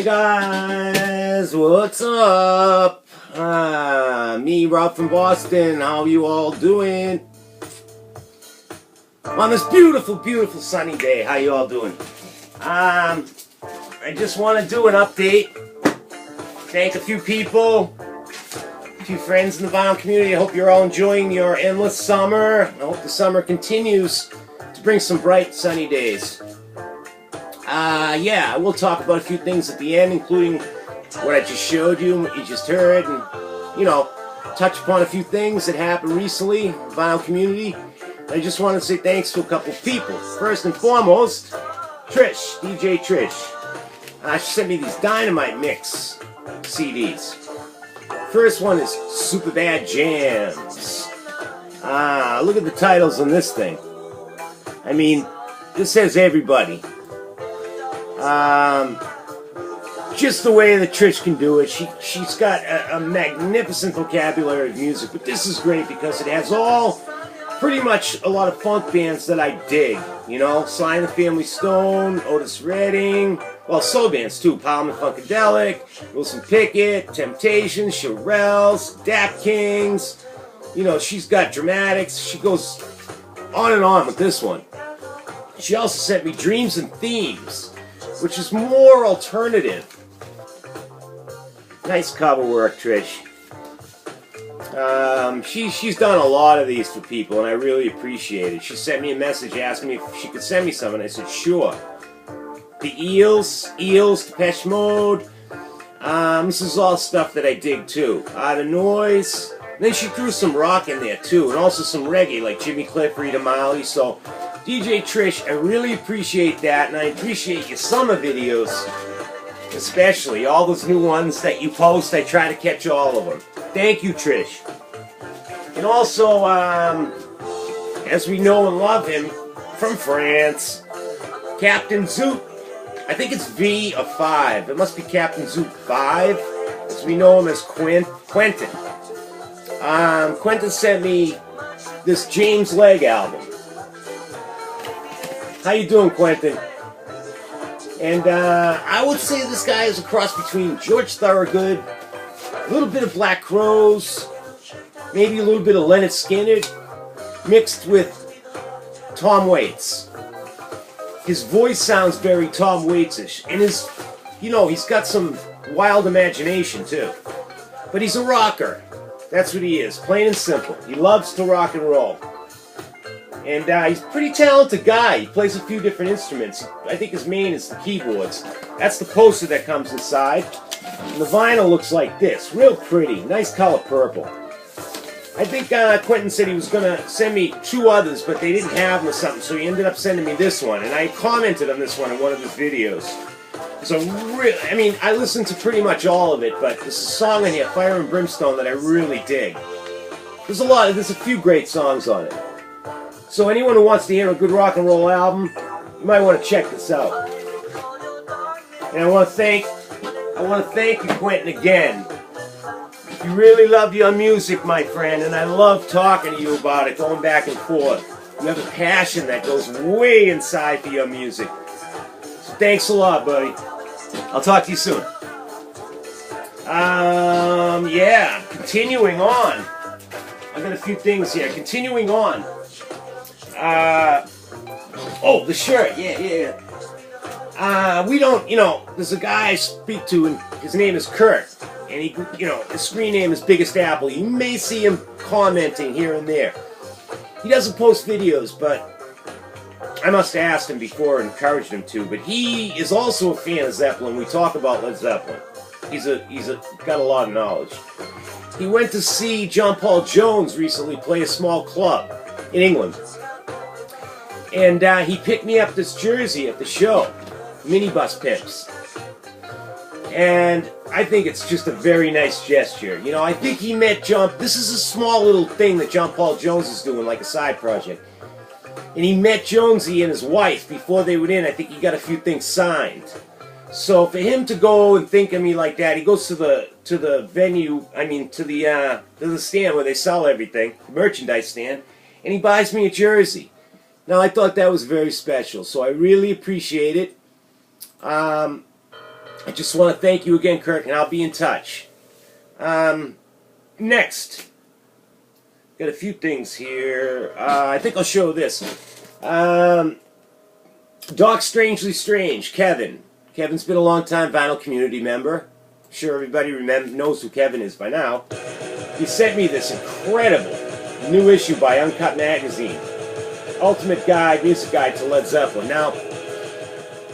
guys, what's up? Me, Rob from Boston. How you all doing? On this beautiful, beautiful sunny day, how you all doing? I just want to do an update. Thank a few people, a few friends in the vinyl community. I hope you're all enjoying your endless summer. I hope the summer continues to bring some bright, sunny days. Yeah, we'll talk about a few things at the end, including what I just showed you, what you just heard, and, you know, touch upon a few things that happened recently in the vinyl community. I just want to say thanks to a couple people. First and foremost, Trish, DJ Trish. She sent me these Dynamite Mix CDs. First one is Super Bad Jams. Look at the titles on this thing. I mean, this says everybody. Just the way that Trish can do it. She's got a magnificent vocabulary of music, but this is great because it has pretty much a lot of funk bands that I dig. You know, Sly and the Family Stone, Otis Redding, well, soul bands too, Parliament Funkadelic, Wilson Pickett, Temptations, Shirelles, Dap Kings. You know, she's got dramatics. She goes on and on with this one. She also sent me Dreams and Themes, which is more alternative. Nice cover work, Trish. She's done a lot of these for people, and I really appreciate it. She sent me a message asking me if she could send me some, and I said, sure. The Eels, Depeche Mode. This is all stuff that I dig, too. The Noise. And then she threw some rock in there, too, and also some reggae, like Jimmy Cliff, Rita Marley. So, DJ Trish, I really appreciate that, and I appreciate your summer videos, especially. All those new ones that you post, I try to catch all of them. Thank you, Trish. And also, as we know and love him, from France, Captain Zoot. I think it's V of 5. It must be Captain Zoot 5, as we know him as Quentin. Quentin sent me this James Legg album. How you doing, Quentin? And I would say this guy is a cross between George Thorogood, a little bit of Black Crowes, maybe a little bit of Lynyrd Skynyrd, mixed with Tom Waits. His voice sounds very Tom Waits-ish, and he's got some wild imagination too. But he's a rocker. That's what he is, plain and simple. He loves to rock and roll. And he's a pretty talented guy. He plays a few different instruments. I think his main is the keyboards. That's the poster that comes inside. And the vinyl looks like this. Real pretty. Nice color purple. I think Quentin said he was going to send me 2 others, but they didn't have them or something, so he ended up sending me this one. And I commented on this one in one of his videos. So, I mean, I listened to pretty much all of it, but there's a song in here, Fire and Brimstone, that I really dig. There's a few great songs on it. So anyone who wants to hear a good rock and roll album, you might want to check this out. And I want to thank you, Quentin, again. You really love your music, my friend, and I love talking to you about it, going back and forth. You have a passion that goes way inside for your music. So thanks a lot, buddy. I'll talk to you soon. Yeah, continuing on. I got a few things here. Continuing on. Oh, the shirt, yeah. We don't, there's a guy I speak to, and his name is Kurt, and his screen name is Biggest Apple. You may see him commenting here and there. He doesn't post videos, but I must have asked him before and encouraged him to, but he is also a fan of Zeppelin. We talk about Led Zeppelin. He's got a lot of knowledge. He went to see John Paul Jones recently play a small club in England. And he picked me up this jersey at the show, Minibus Pimps. And I think it's just a very nice gesture. You know, I think he met this is a small little thing that John Paul Jones is doing, like a side project. And he met Jonesy and his wife before they went in. I think he got a few things signed. So for him to go and think of me like that, he goes to the venue, to the stand where they sell everything, the merchandise stand, and he buys me a jersey. Now, I thought that was very special, so I really appreciate it. I just want to thank you again, Kirk, and I'll be in touch. Next, got a few things here. I think I'll show this. Doc Strangely Strange, Kevin. Kevin's been a long time vinyl community member. I'm sure everybody knows who Kevin is by now. He sent me this incredible new issue by Uncut Magazine. Ultimate guide, music guide to Led Zeppelin. Now,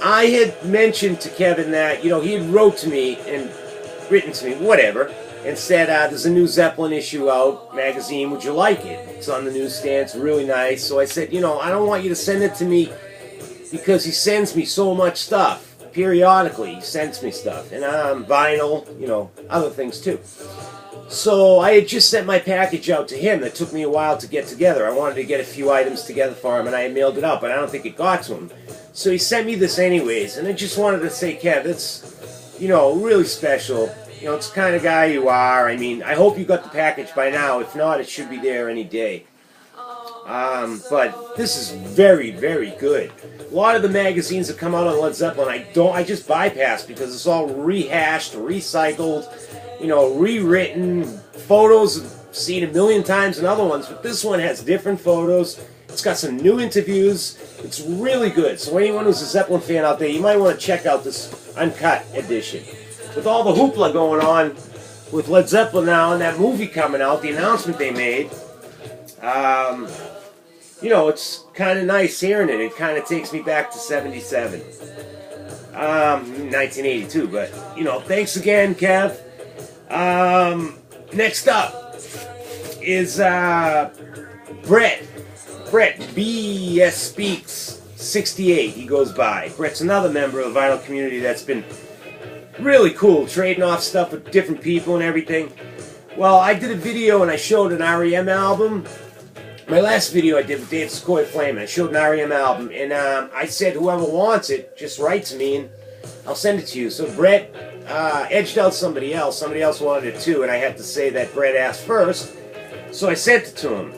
I had mentioned to Kevin that, he had written to me, whatever, and said, there's a new Zeppelin issue out, magazine, would you like it? It's on the newsstand, it's really nice. So I said, I don't want you to send it to me because he sends me so much stuff. Periodically, he sends me stuff. And vinyl, other things too. So I had just sent my package out to him. That took me a while to get together. I wanted to get a few items together for him, and I had mailed it out, but I don't think it got to him. So he sent me this anyways, and I just wanted to say, Kev, it's, really special. It's the kind of guy you are. I mean, I hope you got the package by now. If not, it should be there any day. But this is very, very good. A lot of the magazines that come out on Led Zeppelin, I just bypass because it's all rehashed, recycled, rewritten, photos I've seen a million times in other ones, but this one has different photos. It's got some new interviews. It's really good. So anyone who's a Zeppelin fan out there, you might want to check out this uncut edition. With all the hoopla going on with Led Zeppelin now and that movie coming out, the announcement they made, it's kind of nice hearing it. It kind of takes me back to 77. 1982, but, thanks again, Kev. Next up is Brett. Brett, BS Speaks 68, he goes by. Brett's another member of the vinyl community that's been really cool, trading off stuff with different people and everything. Well, I did a video and I showed an REM album. My last video I did with Dave Sequoia Flame, and I showed an REM album, and I said whoever wants it, just write to me and I'll send it to you. So Brett edged out somebody else wanted it too, and I had to say that Brett asked first, so I sent it to him.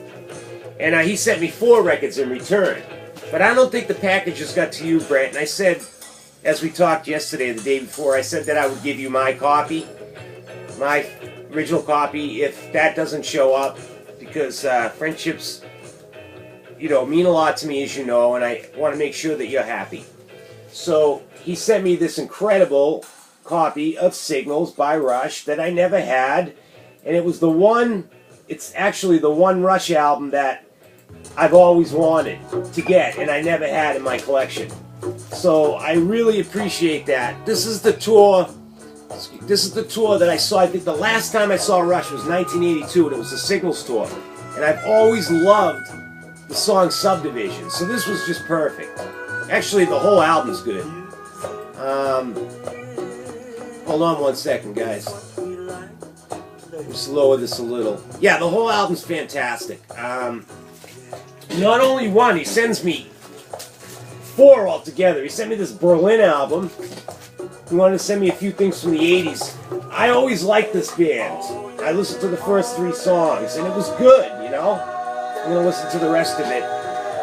And he sent me 4 records in return. But I don't think the packages got to you, Brett, and I said, as we talked yesterday, the day before, I said that I would give you my copy, my original copy, if that doesn't show up, because friendships, mean a lot to me, as you know, and I want to make sure that you're happy. So he sent me this incredible copy of Signals by Rush that I never had, and it's actually the one Rush album that I've always wanted to get, and I never had in my collection. So I really appreciate that. This is the tour that I saw. I think the last time I saw Rush was 1982, and it was the Signals tour. And I've always loved the song Subdivision, so this was just perfect. Actually, the whole album's good. Hold on one second, guys. Just lower this a little. Yeah, the whole album's fantastic. Not only one, he sends me 4 altogether. He sent me this Berlin album. He wanted to send me a few things from the 80s. I always liked this band. I listened to the first 3 songs, and it was good, I'm going to listen to the rest of it.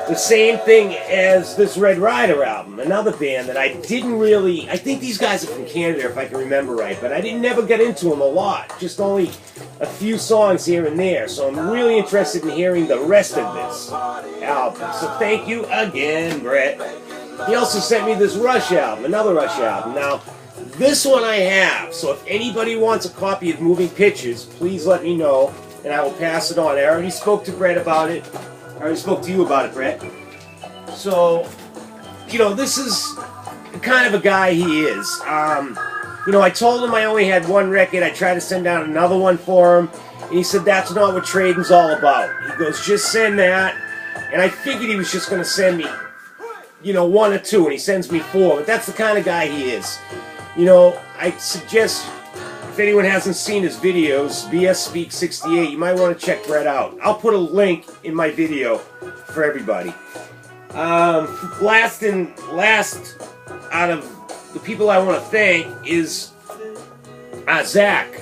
The same thing as this Red Rider album, another band that I didn't really... I think these guys are from Canada, if I can remember right, but I didn't never get into them a lot. Just only a few songs here and there, so I'm really interested in hearing the rest of this album. So thank you again, Brett. He also sent me this Rush album, another Rush album. Now, this one I have, so if anybody wants a copy of Moving Pictures, please let me know, and I will pass it on. I already spoke to Brett about it. I already spoke to you about it, Brett. So, this is the kind of a guy he is. I told him I only had 1 record. I tried to send down another one for him, and he said that's not what trading's all about. He goes, just send that. And I figured he was just going to send me, 1 or 2, and he sends me 4. But that's the kind of guy he is. I suggest, if anyone hasn't seen his videos, BS Speak 68, you might want to check Brett out. I'll put a link in my video for everybody. Last out of the people I want to thank is Zach,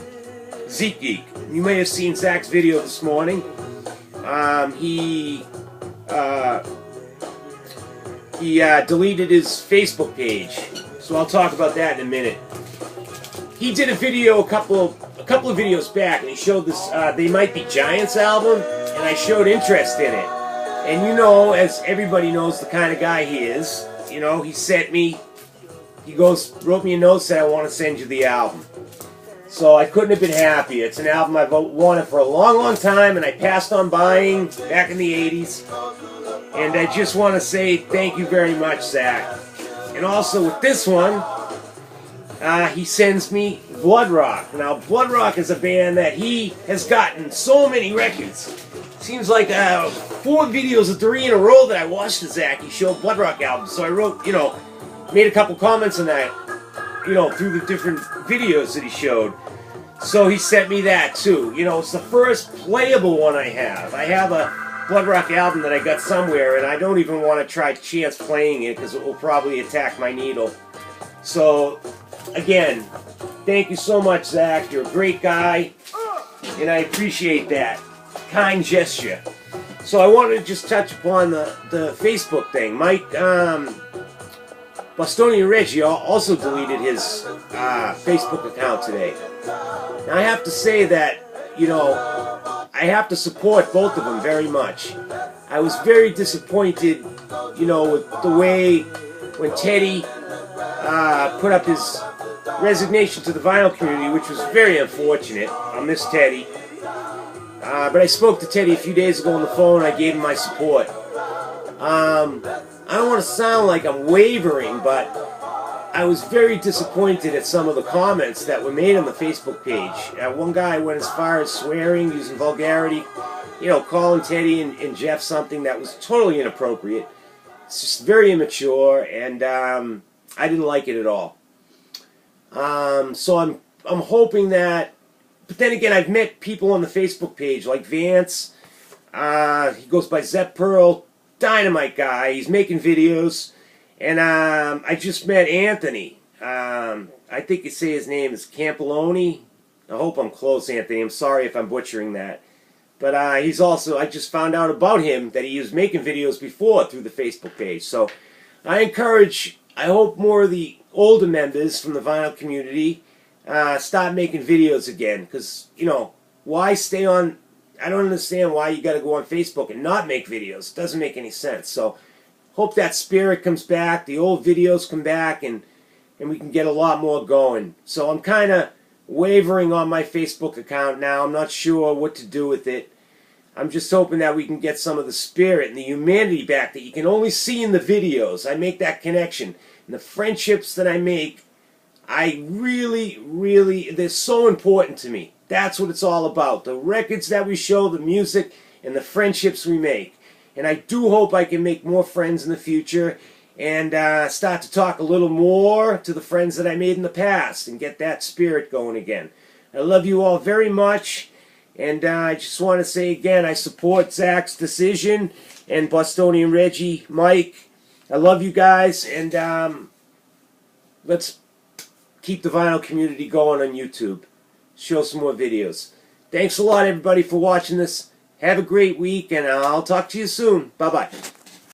Zeke Geek. You may have seen Zach's video this morning. He deleted his Facebook page, so I'll talk about that in a minute. he did a video a couple of videos back, and he showed this They Might Be Giants album, and I showed interest in it. And you know, as everybody knows the kind of guy he is, you know, he sent me, wrote me a note, said, I want to send you the album. So I couldn't have been happier. It's an album I've wanted for a long, long time, and I passed on buying back in the 80s. And I just want to say thank you very much, Zach. And also with this one, he sends me Blood Rock. Now, Blood Rock is a band that he has gotten so many records. Seems like 4 videos or 3 in a row that I watched of Zach. He showed Blood Rock albums. So I wrote, you know, made a couple comments on that, you know, through the different videos that he showed. So he sent me that too. You know, it's the first playable one I have. I have a Blood Rock album that I got somewhere, and I don't even want to try chance playing it because it will probably attack my needle. So, again, thank you so much, Zach. You're a great guy, and I appreciate that kind gesture. So I wanted to just touch upon the Facebook thing. Mike, Bostonian Reggie also deleted his Facebook account today. Now I have to say that, you know, I have to support both of them very much. I was very disappointed, you know, with the way when Teddy put up his resignation to the vinyl community, which was very unfortunate. I miss Teddy. But I spoke to Teddy a few days ago on the phone, and I gave him my support. I don't want to sound like I'm wavering, but I was very disappointed at some of the comments that were made on the Facebook page. One guy went as far as swearing, using vulgarity, you know, calling Teddy and Jeff something that was totally inappropriate. It's just very immature, and I didn't like it at all. So I'm hoping that, but then again, I've met people on the Facebook page like Vance. He goes by Zep Pearl. Dynamite guy. He's making videos. And I just met Anthony. I think you say his name is Campoloni. I hope I'm close, Anthony. I'm sorry if I'm butchering that. But he's also, I just found out about him that he was making videos before through the Facebook page. So I hope more of the older members from the vinyl community start making videos again. Because, you know, why stay on... I don't understand why you got to go on Facebook and not make videos. It doesn't make any sense. So, hope that spirit comes back, the old videos come back, and we can get a lot more going. So, I'm kind of wavering on my Facebook account now. I'm not sure what to do with it. I'm just hoping that we can get some of the spirit and the humanity back that you can only see in the videos. I make that connection. And the friendships that I make, I really, really, they're so important to me. That's what it's all about. The records that we show, the music, and the friendships we make. And I do hope I can make more friends in the future and start to talk a little more to the friends that I made in the past and get that spirit going again. I love you all very much. And I just want to say again, I support Zach's decision and Bostonian Reggie, Mike. I love you guys. And let's keep the vinyl community going on YouTube. Show some more videos. Thanks a lot, everybody, for watching this. Have a great week, and I'll talk to you soon. Bye-bye.